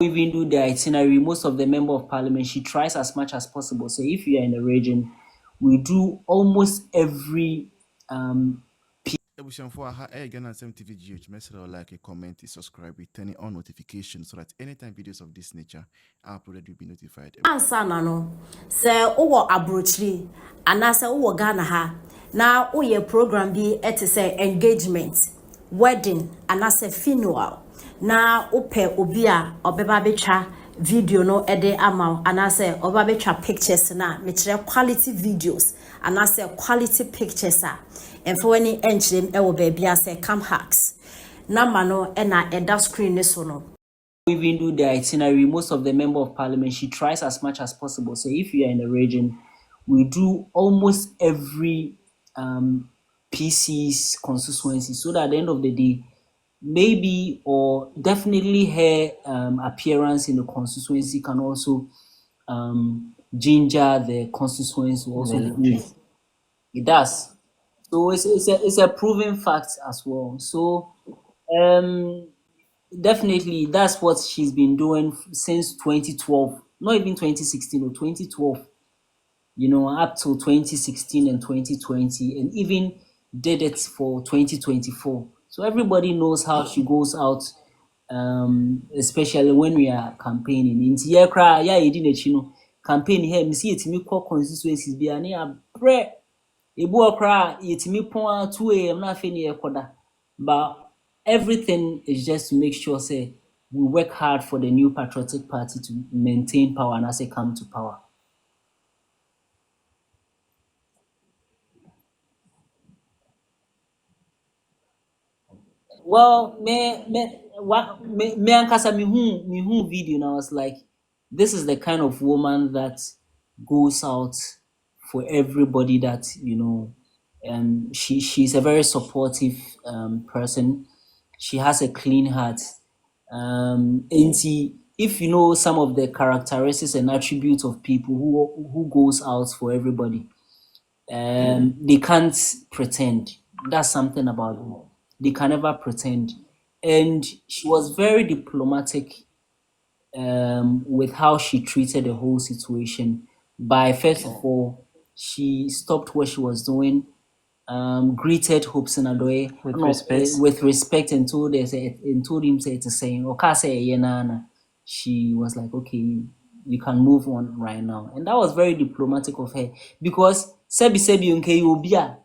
even do the itinerary, most of the member of parliament, she tries as much as possible. So if you are in the region, we do almost every Ebusiamfo aha Ghana TV GH message or like a comment, subscribe, turn on notifications so that anytime videos of this nature are uploaded, you'll be notified. Ansa na no se wo abrochiri anase wo Ghana ha na wo program bi ete say engagement, wedding anase funeral na upe obi a obeba betwa video no ede ama anase oba betwa pictures na me kire quality videos anase quality pictures a enfo wani enchirem e wo ba bia say cam hacks na ma no e na eda screen ne so no even do the itinerary, most of the member of parliament, she tries as much as possible. So if you are in the region, we do almost every PC's constituency, so that at the end of the day, maybe or definitely her appearance in the constituency can also ginger the constituency also. It does. So it's a proven fact as well. So definitely that's what she's been doing since 2012, not even 2016 or 2012, up to 2016 and 2020, and even did it for 2024. So everybody knows how she goes out, especially when we are campaigning. In here, cry, yeah, you didn't, campaign here, me see it, me call constituencies be an air bread. Ebu okra yetimi pon 2 a.m. na fe ne yekoda. But everything is just to make sure say we work hard for the new patriotic party to maintain power and as it come to power. Well, me ankasa me who video and I was like, this is the kind of woman that goes out for everybody that she's a very supportive person. She has a clean heart. And if you know some of the characteristics and attributes of people who goes out for everybody, they can't pretend. That's something about them. They can never pretend. And she was very diplomatic with how she treated the whole situation. By first of all, she stopped what she was doing, greeted Hopeson Adorye with respect and told him say to saying okay say yenana. She was like, okay, you can move on right now. And that was very diplomatic of her because sebi nke obi a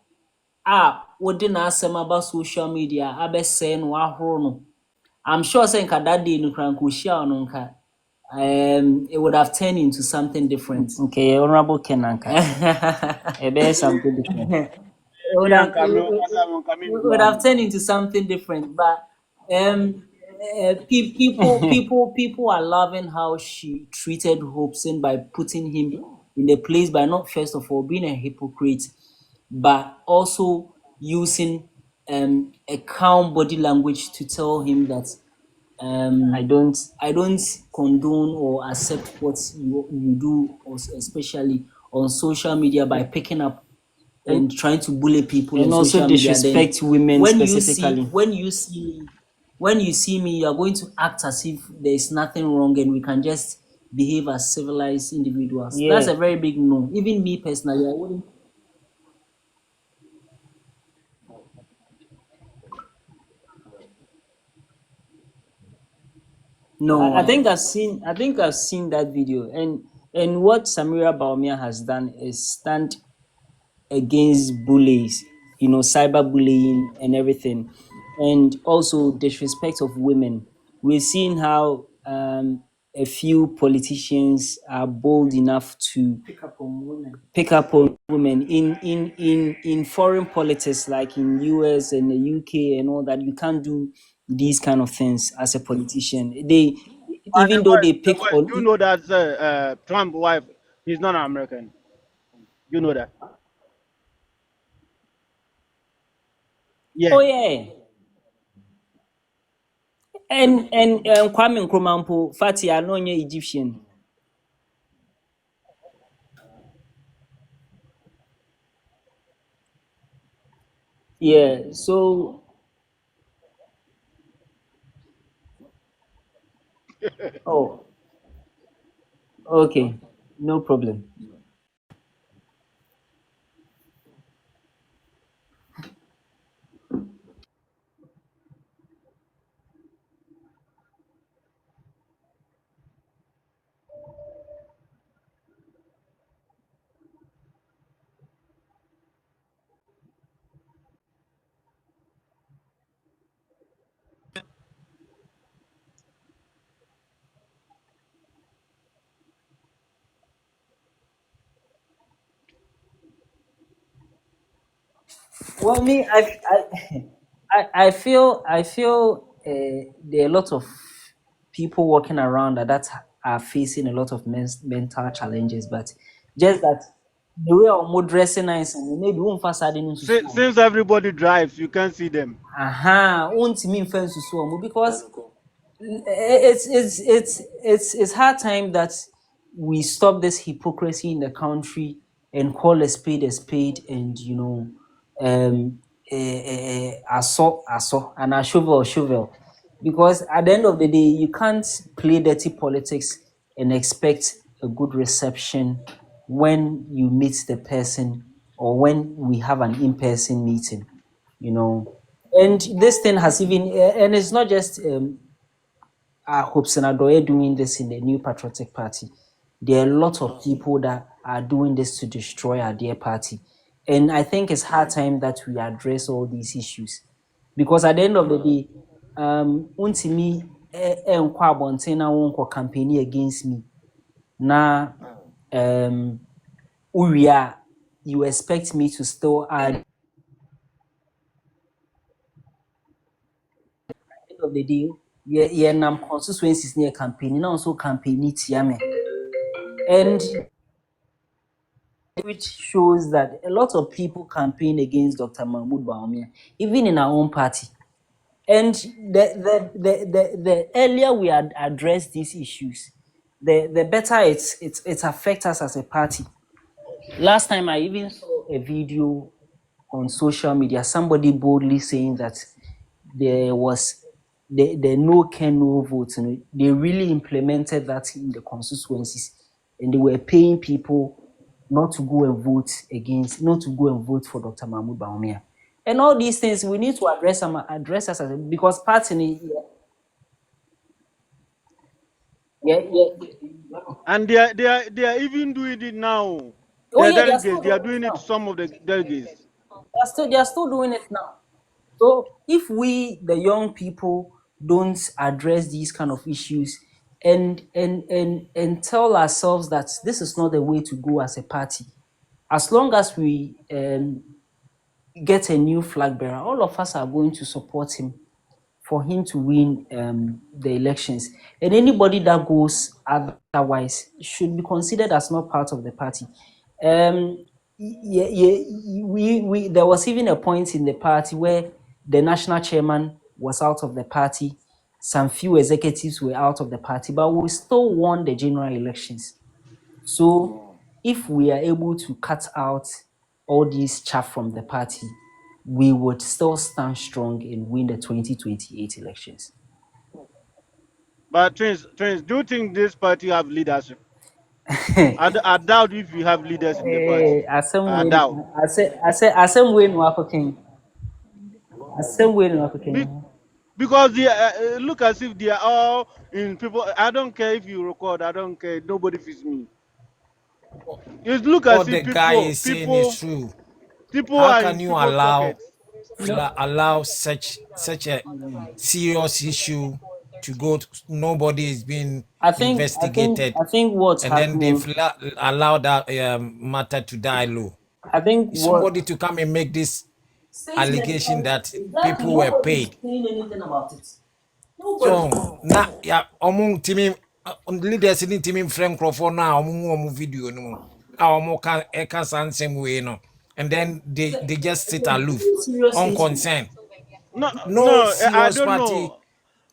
wodi na asem about social media abese no ahoro no. I'm sure saying that day no kranko shia no nka it would have turned into something different. Okay, Honorable Kenanka. Ebe something different. It would have turned into something different. But people are loving how she treated Hopeson by putting him in the place by not first of all being a hypocrite, but also using a calm body language to tell him that I don't condone or accept what you do, especially on social media by picking up and trying to bully people and on also social media. disrespect women specifically. When you see me, you are going to act as if there is nothing wrong and we can just behave as civilized individuals. Yeah. That's a very big no. Even me personally, I wouldn't. No, I think I've seen that video, and what Samira Baumia has done is stand against bullies, cyberbullying and everything, and also disrespect of women. We've seen how a few politicians are bold enough to pick up on women in foreign politics, like in US and the UK and all that. You can't do these kind of things as a politician. They even though they pick on. You know that Trump wife is not American. You know that. Yeah. Oh yeah. And Kwame Nkrumah mpo Fati no onye Egyptian. Yeah, so Oh, okay, no problem. Well, me, I feel there are a lot of people walking around that are facing a lot of mental challenges, but just that the way I'm dressing nice and maybe won't fast adding into so. Since everybody drives, you can't see them. Aha, won't mean fence to so because it's hard time that we stop this hypocrisy in the country and call a spade and a and a shovel because at the end of the day you can't play dirty politics and expect a good reception when you meet the person or when we have an in-person meeting, you know. And this thing has even and it's not just Hopeson Adorye doing this in the New Patriotic Party. There are a lot of people that are doing this to destroy our dear party. And I think it's hard time that we address all these issues. Because at the end of the day, untimi nkɔ abɔnten na wɔnkɔ campaign against me. Na uwie you expect me to still add end of the day, yeah, nam constituencies near campaign, now also campaign tiame. And which shows that a lot of people campaign against Dr. Mahmoud Bawumia, even in our own party. And the earlier we address these issues, the better it affects us as a party. Last time I even saw a video on social media, somebody boldly saying that there was the no can no vote. They really implemented that in the constituencies, and they were paying people not to go and vote against, not to go and vote for Dr. Mahmoud Bawumia. And all these things we need to address us because party, yeah. And they are even doing it now. Oh The yeah, they are still delegates, they are doing it doing it to now. some of the delegates. They are still doing it now. So if we, the young people, don't address these kind of issues and tell ourselves that this is not the way to go as a party, as long as we get a new flag bearer, all of us are going to support him for him to win the elections. And anybody that goes otherwise should be considered as not part of the party. We there was even a point in the party where the national chairman was out of the party, some few executives were out of the party, but we still won the general elections. So if we are able to cut out all these chaff from the party, we would still stand strong and win the 2028 elections. But twins, do you think this party have leadership? I doubt if you have leaders in the party. Asɛm I wei doubt. asɛm wei na wakɔka yi. Asɛm wei na wakɔka Be, yi. because they look as if they are all in people. I don't care if you record. I don't care. Nobody feeds me. It look as What the if guy people is saying is people true. people How are can in you people's pockets. No, allow such a serious issue to go? Nobody is being I think I think investigated, I think what's and then happening. they've allowed that matter to die low. I think what Somebody to come and make this statement. allegation that Exactly. people were Nobody is paid. saying anything about it. Nobody. So na ya omu timi leaders ni timi friend microphone na omu video no mu. A omu can eka sansem way no. And then they just sit aloof, Serious issue. unconcerned. No, No no, I serious don't party know.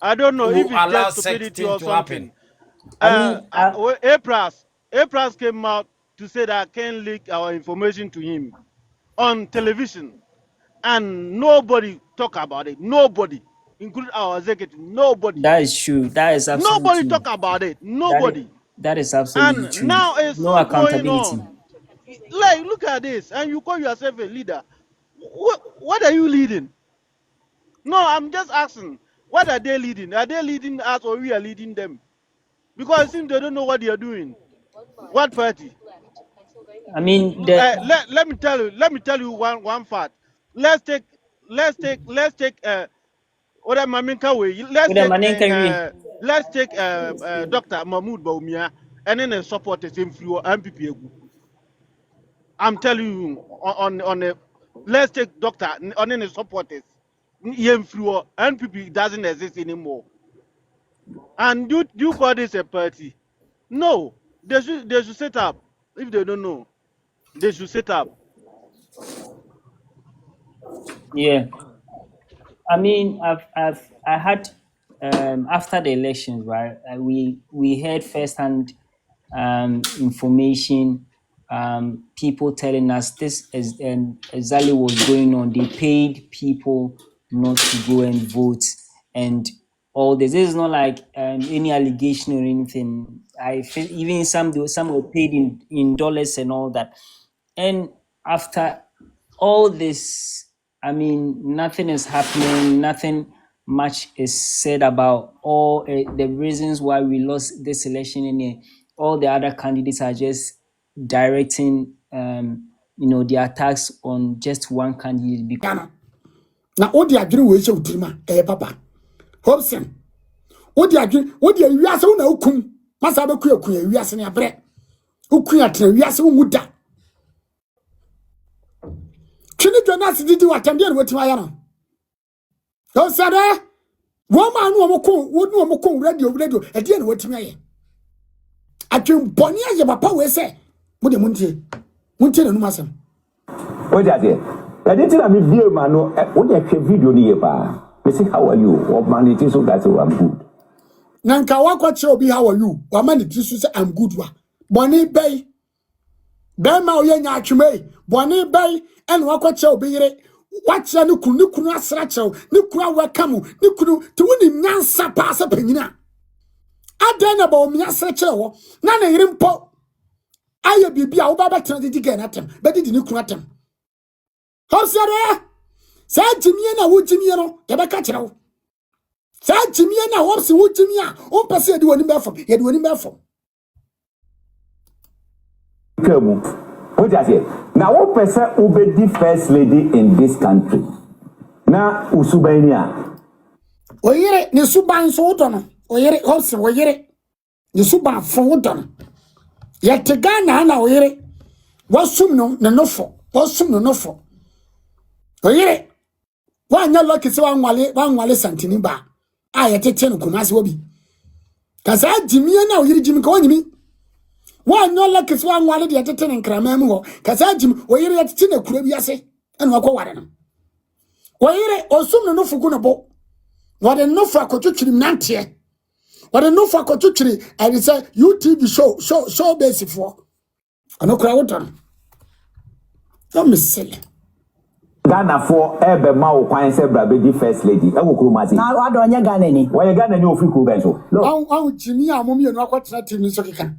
I don't know will if it's allow just such stupidity thing or to happen. something. I mean, Apras came out to say that I can leak our information to him on television, and nobody talk about it. Nobody. including our executive. Nobody. That is true. That is absolutely Nobody true. talk about it. That is, Nobody. that is absolutely And true. now it's No still going accountability. on. Like, look at this, and you call yourself a leader. What are you leading? No, I'm just asking. What are they leading? Are they leading us or we are leading them? Because it seems they don't know what they are doing. What party? I mean, the Let me tell you one fact. Let's take what am I mean, with the Manenkari, let's take Dr. Mahmoud Baumia and then support the same flu MPP. I'm telling you on a let's take Dr. on any supporters. Flu MPP doesn't exist anymore. And do you call this a party? No, they should set up. If they don't know, they should set up. yeah. I mean, I had after the elections, right? We heard firsthand information, people telling us this is exactly what's going on. They paid people not to go and vote, and all this. This is not like any allegation or anything. I feel even some were paid in dollars and all that. And after all this, I mean, nothing is happening. Nothing much is said about all the reasons why we lost this election. And all the other candidates are just directing, the attacks on just one candidate. Ghana. Na odi adwene we se utirima papa. Hopeson. Odi adwene odi wiase wo na ukum. Masa be kuya wiase ne abre. Ukuya tra wiase wo muda. Chini Jonas didi watamde no wetima ya no. So sada wo ma no omoko radio e die no wetima ye. Atwen boni aye papa we se mo de muntie. Muntie na numa asem. What is it? I didn't tell me dear man, what a video near pa. Me say, how are you? What man it is so that's I'm good. Nanka wakwache obi how are you? Wa man it is say I'm good wa. Boni bay. Bema oye nya atwume. Boni bay en wakwache obi yire. Wacha ni kunu asrachew. Ni kunu awakamu. Ni kunu to woni nyansa pa asa panyina. Adana ba omi asrachew. Na na yire mpo. Aye bibia wo ba betena didiga na tem. Be didi ni kunu atem. Hopeson Adorye. Sa jimie na wo jimie no, ye be ka kire wo. Sa jimie na Hopeson wo jimie a, o pese ye de woni be fom, ye de woni be fom. What is it? Now, what person will be the first lady in this country? Now, Usubania. Oyere ne suban so dono. Oyere Hopeson oyere. Ne suban fo dono. Ye te Ghana na oyere. Wasum no ne nofo. Wasum no nofo. Oyere. Wanya lucky se wanwale santini ba. Ye tete no kumase obi. Kasa jimie na oyere jimi ka wanyimi. Wanya lucky se wanwale de tete ne nkrama mu ho. Kasa jimi oyere ye tete na kura bi ase. Ena wakọ ware no. Oyere osum no nofo gu no bo. Wade nofo akotwetwiri nante. Wade nofo akotwetwiri I say YouTube show base for. Ano kura wodon. No misele. Ghana for ebe ma o kwan se bra be the first lady. E go kurumati. Na Adorye Ghana ni. Why Ghana ni ofi ku ben so? Wan jimi amomi enu akwatena TV so kika.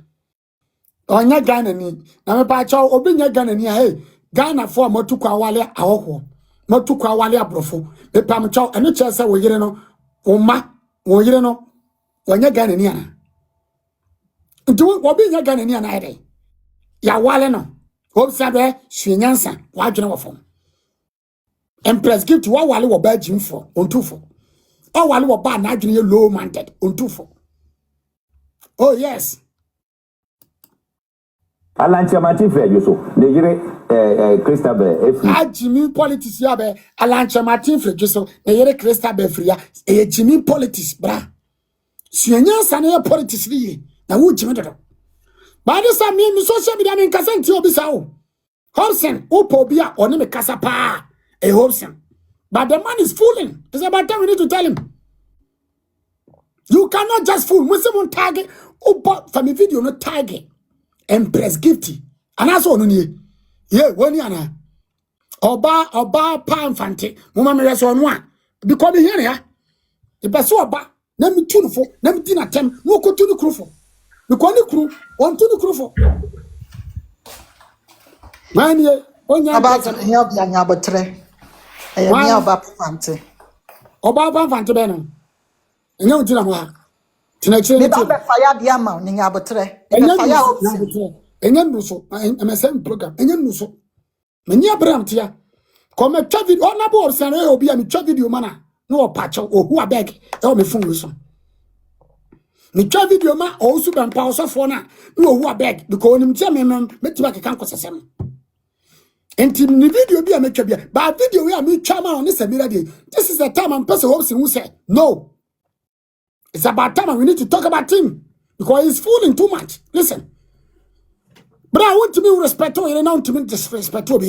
Onya Ghana ni. Na me pa cha obi nya Ghana ni hey. Ghana for motukwa wale awoho. Motukwa wale abrofo. Me pa me cha enu che se wo yire no. Wo yire no. Onya Ghana ni ana. Ntu obi nya Ghana ni ana ede. Ya wale no. Hopeson Adorye swenyansa wa adwene wo fom. Empress gift wa wale wo ba jim for ontufo. O wale wo ba na adwene low minded ontufo. Oh yes. Alanche mati fe yo so. Le yire Christabel efri. Jimmy politics ya be Alanche Martin Fredjo so na yere Christabel fria e Jimmy politics bra. Suenyansa na politics ni na wo jimi dodo. Ba de sa mi social media mi nkasa nti obi sa wo. Hopeson upo bia oni me kasa pa. Hopeson. But the man is fooling. It's about time we need to tell him. You cannot just fool. Muslim target. Upo from a video no target. Empress gifty. And that's all no yeah, when yana. Oba pa infante. Mama me reso one. Because here ya. The person oba na me tunu fo na me di na tem no ko tunu kru fo. Me ko ni kru on tunu kru fo. Man ye onya About pesa. here be anya botre. E me Man aba fante. oba ban fante be no. Enya uti na mo ha. Tina chire Me ni ba ti. be fire dia ma nya botre. Me be Enya fire nusu na Hopeson. beto. Enya nusu MSN program. Enya nusu. Me nya bram tia. Come twa video na bo Hopeson e obi a me twa video mana. No opacho ohu abeg. E o me phone so. Me twa video ma o su ban pa osofo na. No ohu abeg because onim tia me tiba kekan kosesem. Enti ni video bi a me twa bia. Ba video we a me twa ma on Samira dey. This is the time I'm person Hopeson who say no. It's about time and we need to talk about him because he's fooling too much. Listen. But I want to be respect you now to me disrespect you.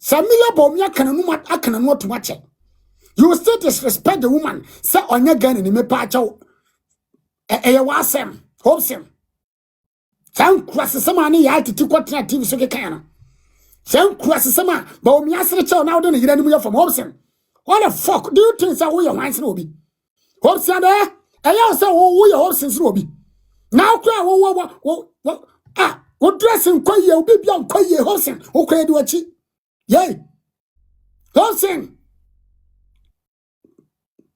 Samira Bomia can I cannot watch it. You still disrespect the woman. Say on your gun in me pacho. Wasem. Hopeson. Some cross some money I to take what TV so can. Some cross some Bomia search now don't hear any from Hopeson. What the fuck do you think that we are once will be? Hopeson there? I also we are Hopeson's will be. Now cry what dressing quite ye be beyond quite ye Hopeson. Okay, do a cheat. Yay. Hopeson.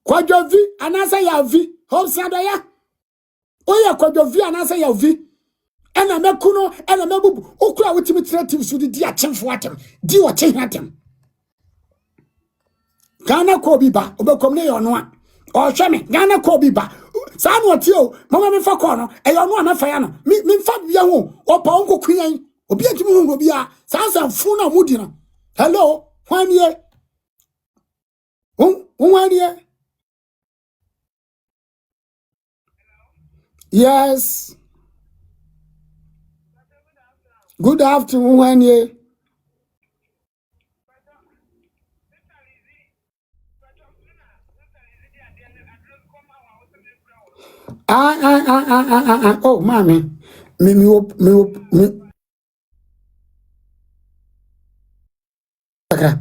Kwadwo vi anasa ya vi Hopeson da ya oya kwadwo vi anasa ya vi ena mekuno ena mebubu okura wotimi creative so di achemfo atem di o che hatem Ghana ko bi ba obekom ne yo no a o hwe me Ghana ko bi ba sa no tie o mama me fa ko no e yo no a me fa ya no me fa bia ho o pa onko kwian obi atimi hu obi a sa fu na mudi no hello hwanie hwanie. Yes. Good afternoon, Wanye. Oh, mommy. Me. Okay.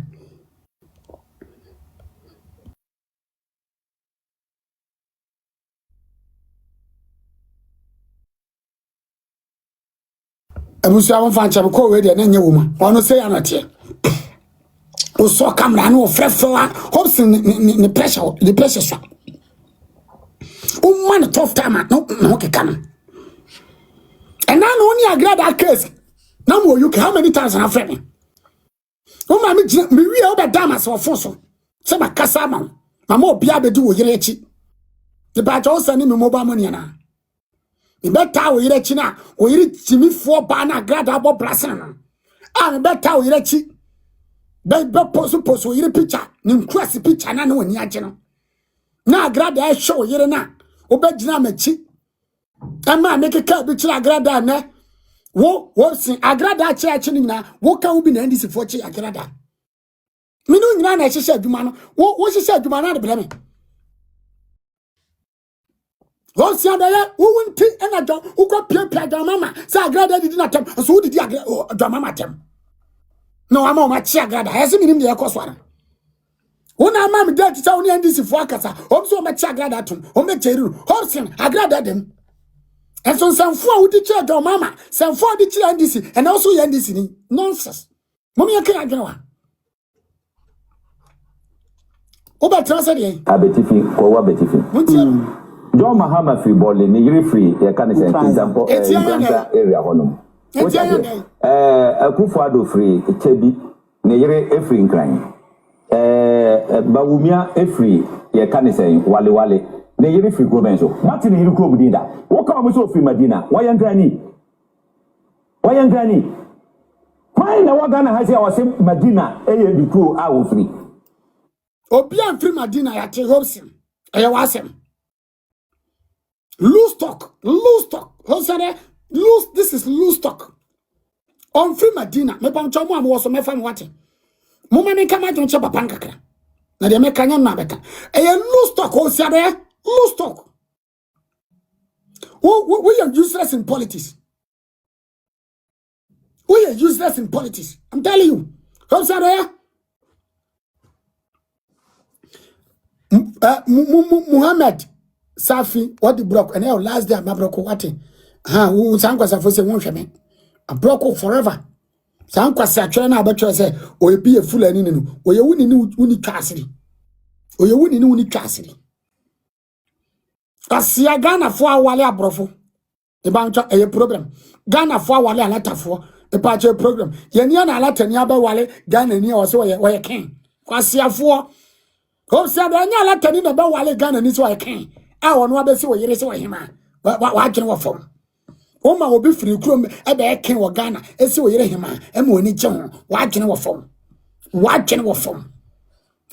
Abusu awon fancha ko we de na nye woman. Ono say anate. O so camera no frefra Hopeson ni pressure, the pressure so. O man tough time no okay come. And now only agree that case. Now mo you how many times na friend? O ma me we o be damas for so. Se ma kasa ma. Mama obi abedu wo yire echi. The ba jo send me mobile money na. Me beta wo yire echi na, wo yire timi fo ba na grada abo brasem no. Ah me beta wo yire echi. Be post wo yire picture, ni cross picture na no ni age no. Na grada e show yire na. Obegina machi. Ama make ka bi kira agrada na. Wo sin agrada chi ni na. Wo ka wo bi na ndisi fo chi agrada. Me no nyina na hyehyɛ adwuma no. Wo hyehyɛ adwuma na de bre me. Wo si adaya wo wunti na do wo ko pia do mama. Sa agrada didi na tem. So wo didi agrada do mama tem. No ama o ma chi agrada. Ese minim de yakɔ so ara. Wo na ama me date sa wo ni ndisi fo akasa. O so ma chi agrada tom. O me cheru. Hopeson agrada dem. And so some four would teach your mama, some four the children this, and also Yandisi. Nonsense. Mommy, I can't go. Oba translate. Abetifi, kwa betifi. John Mahama free ball ni yiri free ya kan say example area honum. Akufo-Addo free Chebi ni yiri free nkran. Bawumia free ya kan say wale ne yiri free go benzo martin yiri ko budinda wo ka mo so free madina wayan grani why na waga na hasi awase madina eye di ko a wo free Obi am free madina ya te Hopeson e wasem loose talk Hopeson loose, this is loose talk on free madina me pam chomo am wo so me fam wate mo me kama jonche papa nkakra na de me kanya na beka e loose talk Hopeson loose talk. We are useless in politics. We are useless in politics. I'm telling you. Hopeson Muhammad Safi, what the broke, and last day, my broke what? Who Sankwasa for say one shame. A broke forever. Sankwasa China, but you say, or be a fool and in, or you wouldn't uni cassidy. Or you wouldn't uni cassidy. Asia Ghana for Wale Brofo. The bank a program. Ghana for Wale Alata for a patch program. Yenian Alata Niaba Wale, Ghana near or so where you can. Quasia for. Hopeson Adorye la tani na ba wale Ghana ni so I can. A wonu abesi wo yire se wo hima. Wa agene wo fom. O ma obi firi krom e be ken wo Ghana esi wo yire hima. E ma oni che ho. Wa agene wo fom. Wa agene wo fom.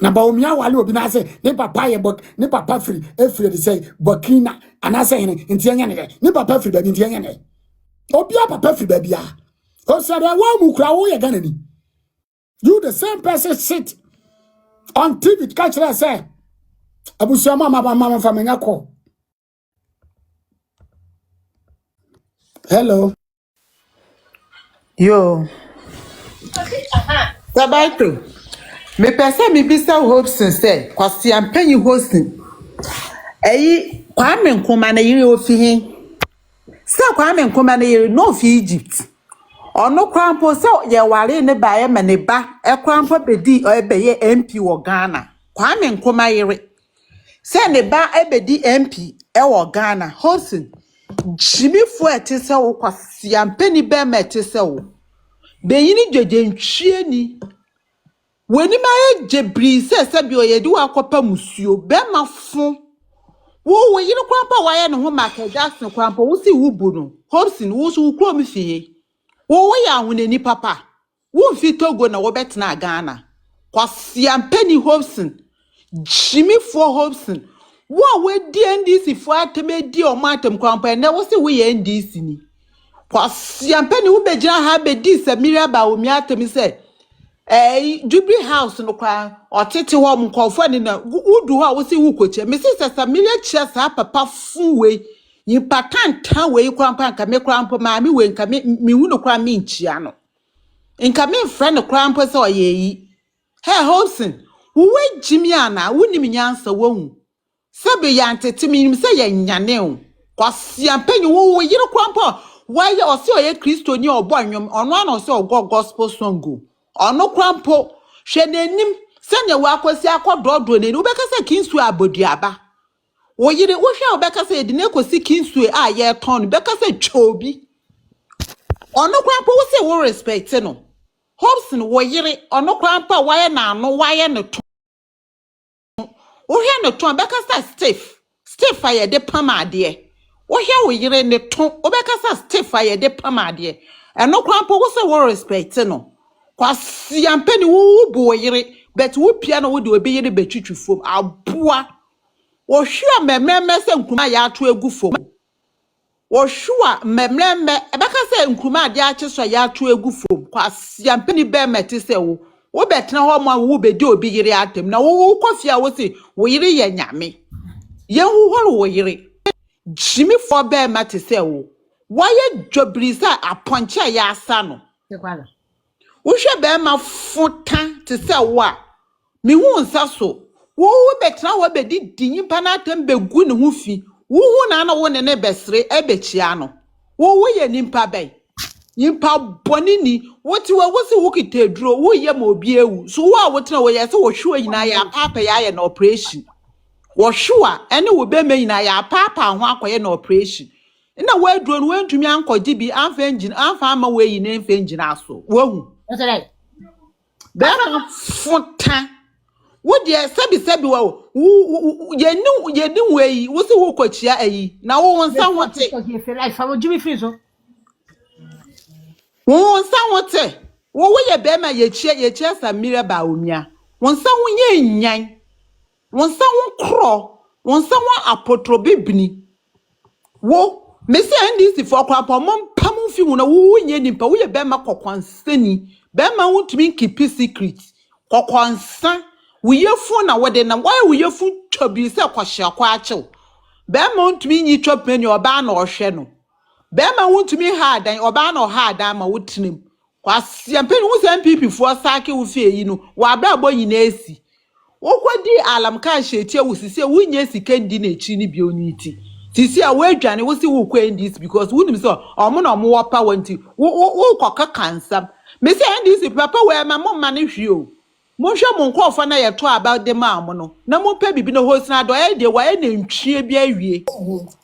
Na ba omia wale obi na se ne papa ye bok ne papa firi e firi de say Burkina anase hene nti anya ne. Ne papa firi ba nti anya ne. Obi a papa firi ba bia. Hopeson Adorye wa mu kra wo ye Ghana ni. You the same person sit on TV catch that say Abusia mama famenya call. Hello. Yo. Sabaito. Me pese me bisa Hopeson say kwasi ampanyi hosting. Eyi Kwame Nkrumah na yiri ofi hin. Se Kwame Nkrumah na yiri no fi Egypt. Ono krampo se ye ware ne ba ye me ne ba e krampo bedi o ebeye MP wo Ghana. Kwame Nkrumah yiri. Se ne ba ebedi MP e wo Ghana. Hopeson Jimmy fu etese wo kwasi ampani be metese wo. Beyini jeje ni. Weni ma jebri se bi oyedi wa kopa musuo be ma fun. Wo yiri kwampa wa ye ne ho Michael Jackson kwampa wo si wubu no. Hopeson wo so kro mi fie. Wo ya ahunani papa. Wo mfi Togo na wo betena Ghana. Kwasi ampani Hopeson. Jimmy for Hopeson. Wo we di NDC for ateme di o matem kwampa na wo si wo ye NDC ni. Kwasi ampani wo bejina ha be di Samira ba omi ateme se Jubilee House no kwa otete ho mkofo ni na udu ho wo si wo koche me si Samira chia sa papa fuwe yipatanta we kwampa nka me kwampa ma me we nka me hu no kwa me nchia no nka me friend kwampa se oyeyi hey Hopeson wo Jimmy ana woni minyansa wo Sabe ya ntete minim se ya nyane o. Kwasi ampanyi wo yire kwampa waye osi oye Kristo ni obo anwom ono ana osi ogo gospel song go. Ono kwampo hwe nanim se ne wa kwasi akododo neni ubekasa kinsu aboduaba. Wo yire wo hwe ubekasa edine kosi kinsu a ye ton ubekasa chobi. Ono kwampo wo se wo respect no. Hopeson wo yire ono kwampa waye na ano waye ne wo hia no ton bekasa stiff aye de pamade wo hia wo yire ne ton obekasa stiff aye de pamade eno krampo wo se wo respect no kwasi ampani wo bo yire but wo pia no wo de obi yire betwitwi fom aboa wo hia mememe se Nkrumah ya ato egu fom wo hua mememe ebekasa Nkrumah de acheso ya ato egu fom kwasi ampani be meti se wo betena ho ma wo bedi obi yire atem na wo kofia wo se wo yire ye nyame ye hu horo wo yire Jimmy for be mate se wo waye dwobrisa aponche ya asa no wo hwe be ma futa te se wo a me hu nsa so wo betena wo bedi dinyimpa na atem begu ne ho fi wo hu na wo ne besre ebechia no wo ye nimpa bai yimpa bonini woti wa wosi wukite duro wo ye ma obi ewu so wo a wotena wo ye se wo hwe nyina ya papa ya ye na operation wo hwe ene wo be me nyina ya papa ho akoye na operation na wo aduro no wantumi ankoje bi amfa engine amfa ama wo yi na amfa engine aso wo hu be ma futa wo de sebi wo ye ni wo yi wo se wo kochia ayi na wo nsa wote won san wote wo ye be ma ye chie Samira ba omia won san wo ye nyan won san wo kro won san wo apotro bibini wo me se NDC for kwapa mom pam fi hu na wo nye nimpa wo ye be ma kokwansani be ma wo tumi keep secret kokwansa wo ye fu na wo de na why wo ye fu twabi se kwahye kwa achew be ma wo tumi nyi twapani oba na ohwe no Bema wuntumi haadan oba na haadan ma wutinim kwasi ampeni wo se MPP fo saake wo fie yi no wa bra bo nyina esi Wokodi alam ka shetie wo sisi wunye sika ndi na echi ni bi oniti. Sisi a wedwane wo si wo kwa ndis because wunim so omo na omo wopa wanti wo koka kansam. Me say ndis papa we ma mo ma ne hwi o. Mo hwe mo nkofo na ye to about them am no. Na mo pa bibi no Hopeson Adorye de wa na ntwie bi awie.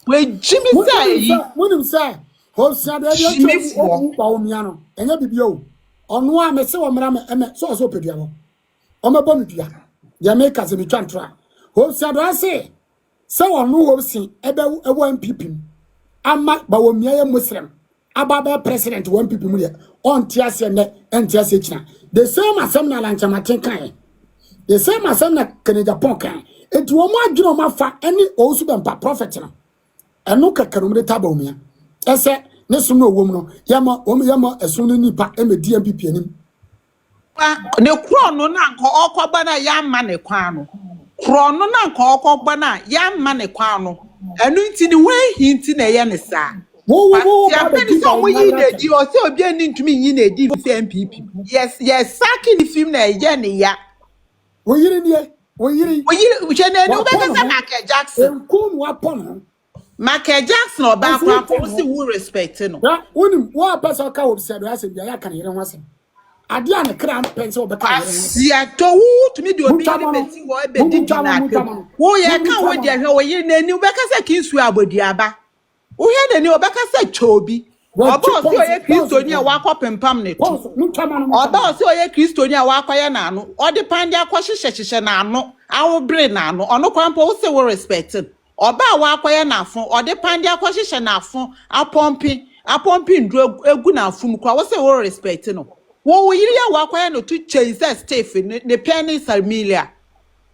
We jimi say yi. Munim say Hopeson Adorye de owu ba omia no. Enya bibio. Ono a me se wo mra me so pedua mo. O me bonu dua. Ya make as me twantra. Hopeson Adorye say ono Hopeson ebe ewo MPP. Ama ba omia ye Muslim. Ababa president one people mu ye. On tiase ne entiase china. The same as some na lanchamaten kan. The same as some na Canada pon kan. Enti wo mo adwene mo afa any osu bempa prophet no. Eno kakarum de taba omia. Ese ne sum no wom no. Yama esun no nipa e me DMPP anim. Ne kro no na nko okọba na ya ma ne kwan no. Kro no na nko okọba na ya ma ne kwan no. Enu nti ni we hinti na ye ne sa. Wo ya peni so mo yi na di o se obi ani ntumi yi na di MPP. Yes saki ni film na ye ne ya. Wo yiri nie. Wo yiri je na ni obekasa Michael Jackson. Enkum wa pon. Michael Jackson oba kwa po si wo respect no. Ya wonim wo person ka Hopeson Adorye ase bia ya kan yere ho ase. Ade an kra pense obeka yere ho. Sia to wo tumi di obi yiri beti wo e be di na ka. Wo ye kan wo di ahwe wo yiri na ni obekasa kinsu abodiaba. Uhe de ni obeka se chobi. Oba osi oye Kristoni a wakopempam ne to. Oba osi oye Kristoni a wakoye na anu. Odi pande akohyehyehye na anu. Awobre na anu. Ono kwampo wo se wo respect. Oba wakoye na afon. Odi pande akohyehyehye na afon. Apompi ndru egu na afum kwa wo se wo respect no. Wo yiri ya wakoye no to change Stephen ne penny Samira.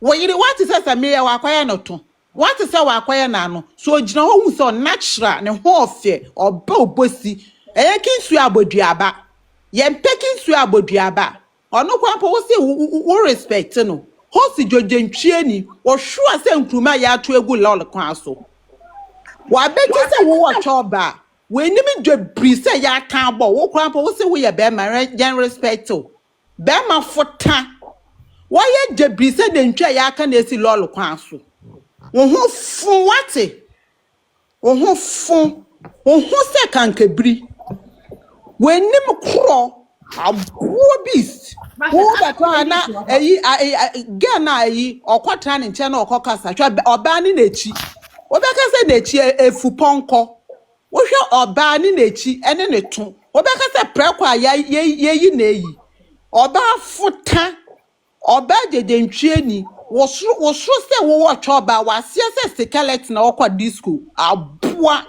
Wo yiri what is Samira wakoye no to. What is our choir nano? So Jina who so natural and warfare or bow bossy. Kin swear bodiaba. Yen pecking swear bodiaba. Or no quampo say who respect no. Hosi Jojen Chieni or sure send Kuma ya to a good lol council. Why bet you say what choba? When you mean the breeze say ya can't bow, who quampo say we a bear my gen respecto. Bear my foot. Why ye the breeze and try ya can see lol council? Oho fun wate oho fun oho se kankebri wenim kro abo beast wo beto na Ghana yi okwatra ne nche na okokasa twa oba ni nechi obekasa nechi efu ponko wo hwe oba ni nechi ene ne to obekasa prekwa yeyi na eyi oba futa oba dedentwie ni wo se wo watch oba wa sia se skeleton na okwa disco aboa